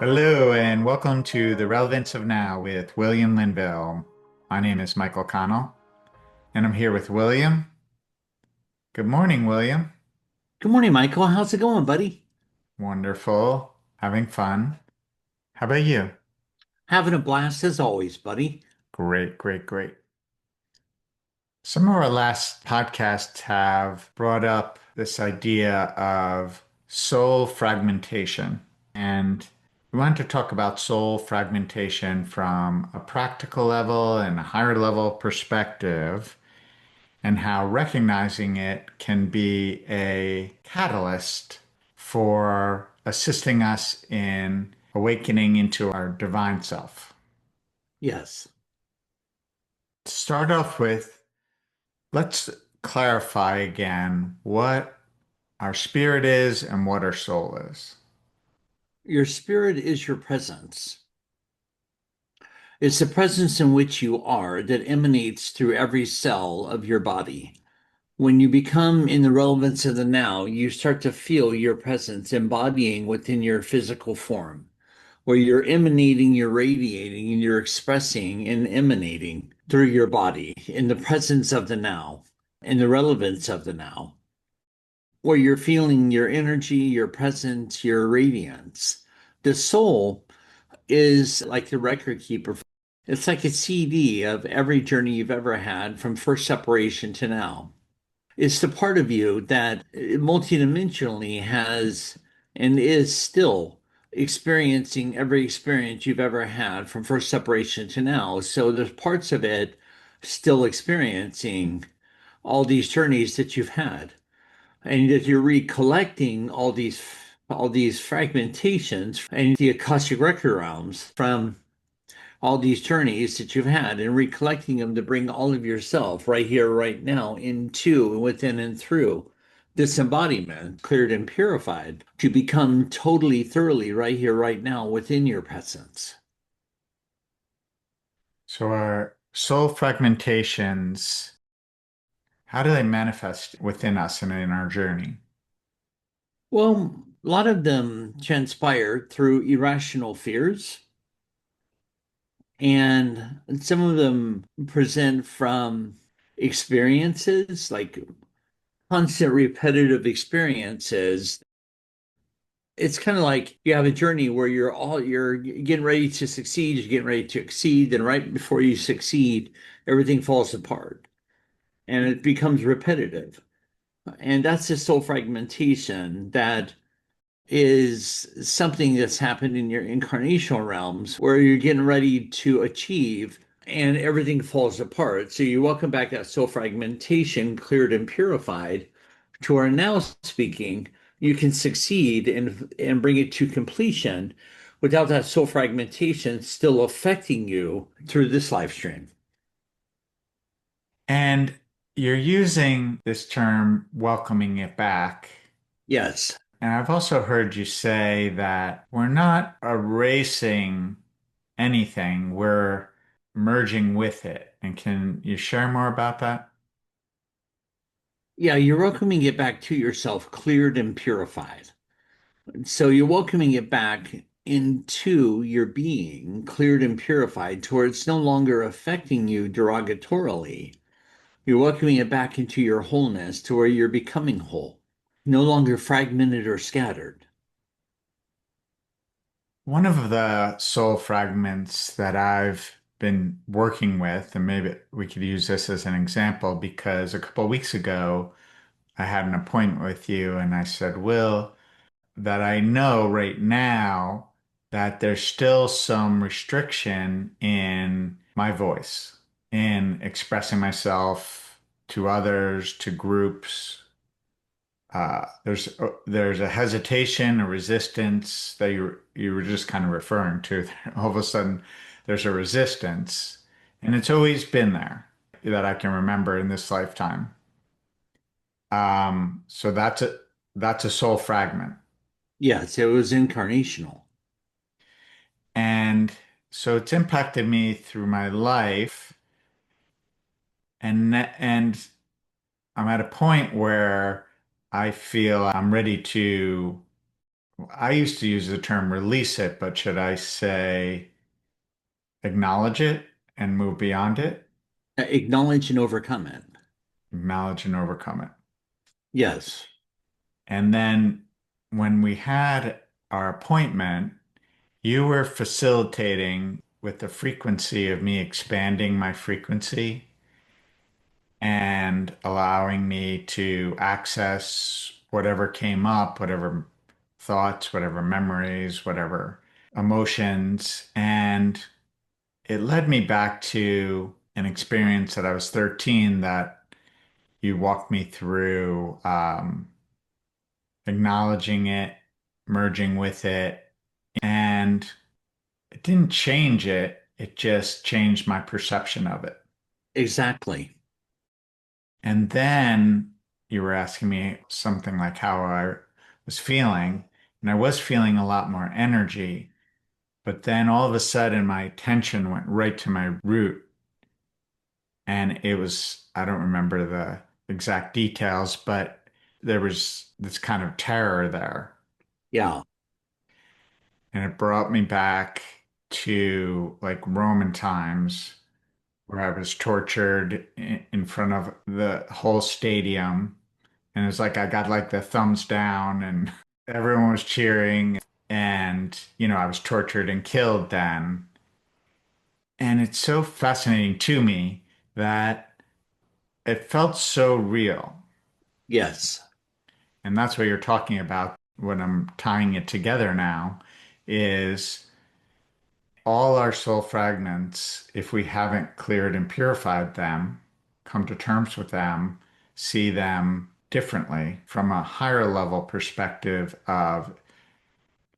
Hello, and welcome to The Relevance of Now with William Linville. My name is Michael Connell, and I'm here with William. Good morning, William. Good morning, Michael. How's it going, buddy? Wonderful. Having fun. How about you? Having a blast as always, buddy. Great, great, great. Some of our last podcasts have brought up this idea of soul fragmentation. And we want to talk about soul fragmentation from a practical level and a higher level perspective, and how recognizing it can be a catalyst for assisting us in awakening into our divine self. Yes. To start off with, let's clarify again what our spirit is and what our soul is. Your spirit is your presence. It's the presence in which you are that emanates through every cell of your body. When you become in the relevance of the now, you start to feel your presence embodying within your physical form, where you're emanating, you're radiating, and you're expressing and emanating through your body in the presence of the now, in the relevance of the now, where you're feeling your energy, your presence, your radiance. The soul is like the record keeper. It's like a CD of every journey you've ever had from first separation to now. It's the part of you that multidimensionally has and is still experiencing every experience you've ever had from first separation to now. So there's parts of it still experiencing all these journeys that you've had, and that you're recollecting all these fragmentations and the Akashic record realms from all these journeys that you've had, and recollecting them to bring all of yourself right here, right now, into, within, and through this embodiment, cleared and purified, to become totally, thoroughly right here, right now, within your presence. So, our soul fragmentations, how do they manifest within us and in our journey? Well, a lot of them transpire through irrational fears, and some of them present from experiences, like constant repetitive experiences. It's kind of like you have a journey where you're getting ready to succeed, you're getting ready to exceed, and right before you succeed, everything falls apart and it becomes repetitive. And that's the soul fragmentation that is something that's happened in your incarnational realms where you're getting ready to achieve and everything falls apart. So you welcome back that soul fragmentation, cleared and purified, to where now speaking, you can succeed and bring it to completion without that soul fragmentation still affecting you through this live stream. And you're using this term, welcoming it back. Yes. And I've also heard you say that we're not erasing anything, we're merging with it. And can you share more about that? Yeah, you're welcoming it back to yourself, cleared and purified. So you're welcoming it back into your being, cleared and purified, to where it's no longer affecting you derogatorily. You're welcoming it back into your wholeness, to where you're becoming whole, no longer fragmented or scattered. One of the soul fragments that I've been working with, and maybe we could use this as an example, because a couple of weeks ago I had an appointment with you and I said, Will, that I know right now that there's still some restriction in my voice, in expressing myself to others, to groups. There's a hesitation, a resistance that you were just kind of referring to. All of a sudden, there's a resistance, and it's always been there that I can remember in this lifetime. So that's a soul fragment. Yes, it was incarnational. And so it's impacted me through my life, and I'm at a point where I feel I'm ready to I used to use the term release it, but should I say acknowledge it and move beyond it? Acknowledge and overcome it. Acknowledge and overcome it. Yes, And then when we had our appointment, you were facilitating with the frequency of me expanding my frequency and allowing me to access whatever came up, whatever thoughts, whatever memories, whatever emotions. And it led me back to an experience that I was 13 that you walked me through, acknowledging it, merging with it. And it didn't change it, it just changed my perception of it. exactly. And then you were asking me something like how I was feeling, and I was feeling a lot more energy. But then all of a sudden, my attention went right to my root, and it was, I don't remember the exact details, but there was this kind of terror there. Yeah, And it brought me back to like Roman times where I was tortured in front of the whole stadium. And it's like I got like the thumbs down and everyone was cheering. And, I was tortured and killed then. And it's so fascinating to me that it felt so real. yes, And that's what you're talking about when I'm tying it together now is all our soul fragments, if we haven't cleared and purified them, come to terms with them, see them differently from a higher level perspective of,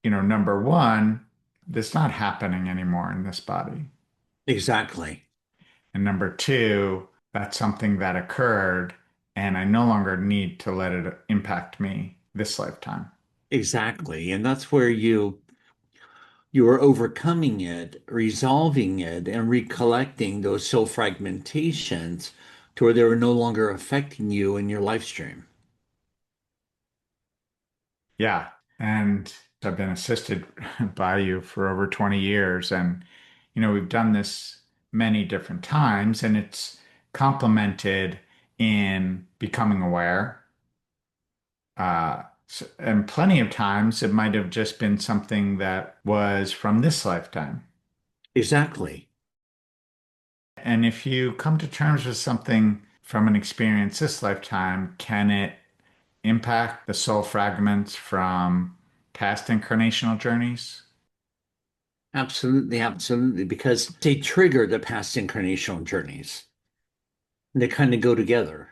number one, this not happening anymore in this body. exactly. And number two, that's something that occurred and I no longer need to let it impact me this lifetime. Exactly. And that's where you are overcoming it, resolving it, and recollecting those soul fragmentations to where they were no longer affecting you in your life stream. Yeah. And I've been assisted by you for over 20 years. And, we've done this many different times, and it's complemented in becoming aware. And plenty of times it might have just been something that was from this lifetime. Exactly. And if you come to terms with something from an experience this lifetime, can it impact the soul fragments from past incarnational journeys? Absolutely, absolutely. Because they trigger the past incarnational journeys. They kind of go together.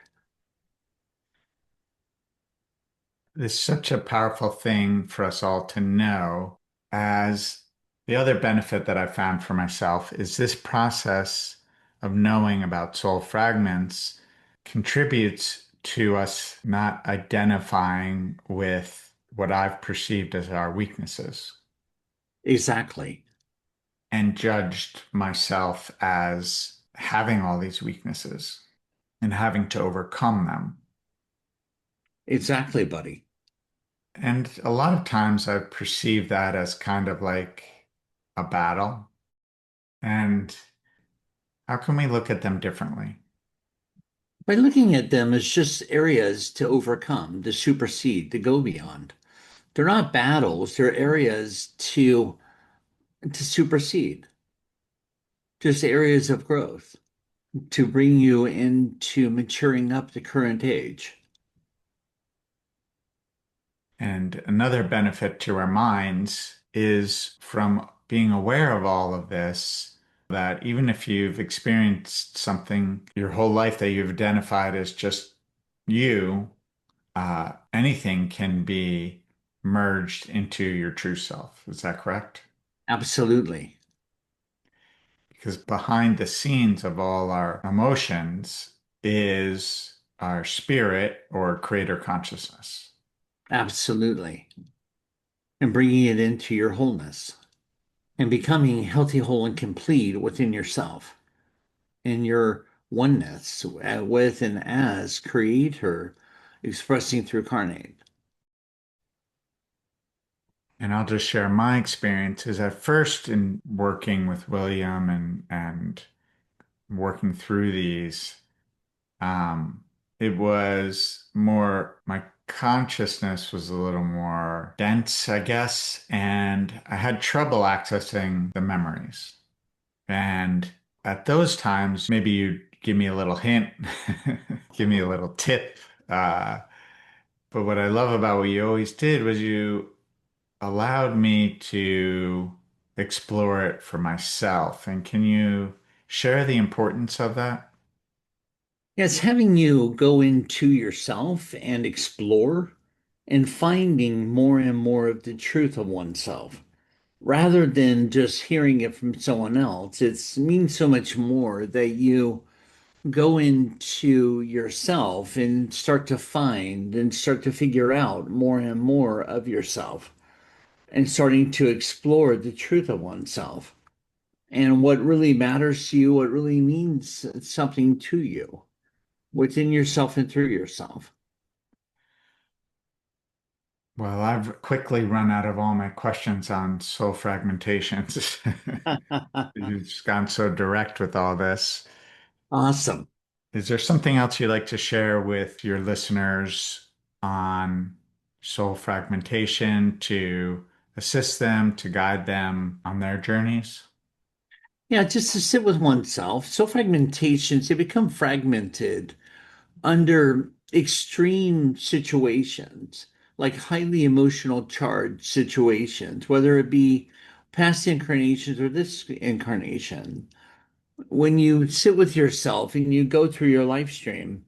It's such a powerful thing for us all to know. As the other benefit that I found for myself is this process of knowing about soul fragments contributes to us not identifying with what I've perceived as our weaknesses Exactly. and judged myself as having all these weaknesses and having to overcome them. Exactly, buddy. And a lot of times I've perceived that as kind of like a battle. And how can we look at them differently? By looking at them as just areas to overcome, to supersede, to go beyond. They're not battles, they're areas to supersede, just areas of growth to bring you into maturing up the current age. And another benefit to our minds is from being aware of all of this, that even if you've experienced something your whole life that you've identified as just you, anything can be merged into your true self. Is that correct? Absolutely. Because behind the scenes of all our emotions is our spirit or creator consciousness. Absolutely. And bringing it into your wholeness and becoming healthy, whole, and complete within yourself in your oneness with and as creator expressing through carnate. And I'll just share my experiences at first in working with William and working through these. Um, it was more, my consciousness was a little more dense, I guess, and I had trouble accessing the memories. And at those times, maybe you give me a little hint, give me a little tip. Uh, but what I love about what you always did was you allowed me to explore it for myself. And can you share the importance of that? Yes, having you go into yourself and explore and finding more and more of the truth of oneself rather than just hearing it from someone else. It means so much more that you go into yourself and start to find and start to figure out more and more of yourself and starting to explore the truth of oneself and what really matters to you, what really means something to you within yourself and through yourself. Well, I've quickly run out of all my questions on soul fragmentations. You've just gone so direct with all this. Awesome. Is there something else you'd like to share with your listeners on soul fragmentation to assist them, to guide them on their journeys? Yeah, just to sit with oneself. So fragmentations, they become fragmented under extreme situations, like highly emotional charged situations, whether it be past incarnations or this incarnation. When you sit with yourself and you go through your life stream,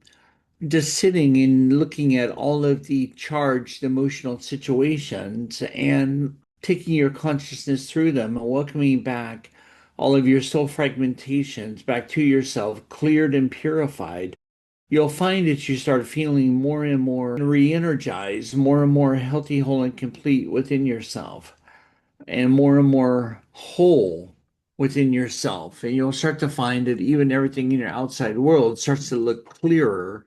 just sitting and looking at all of the charged emotional situations and taking your consciousness through them and welcoming back all of your soul fragmentations back to yourself, cleared and purified, you'll find that you start feeling more and more re energized, more and more healthy, whole, and complete within yourself, and more whole within yourself. And you'll start to find that even everything in your outside world starts to look clearer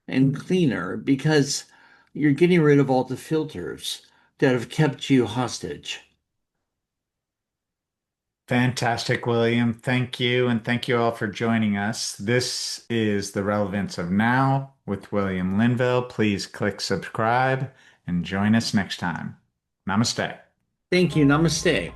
and cleaner because you're getting rid of all the filters that have kept you hostage. Fantastic, William. Thank you. And thank you all for joining us. This is The Relevance of Now with William Linville. Please click subscribe and join us next time. Namaste. Thank you. Namaste.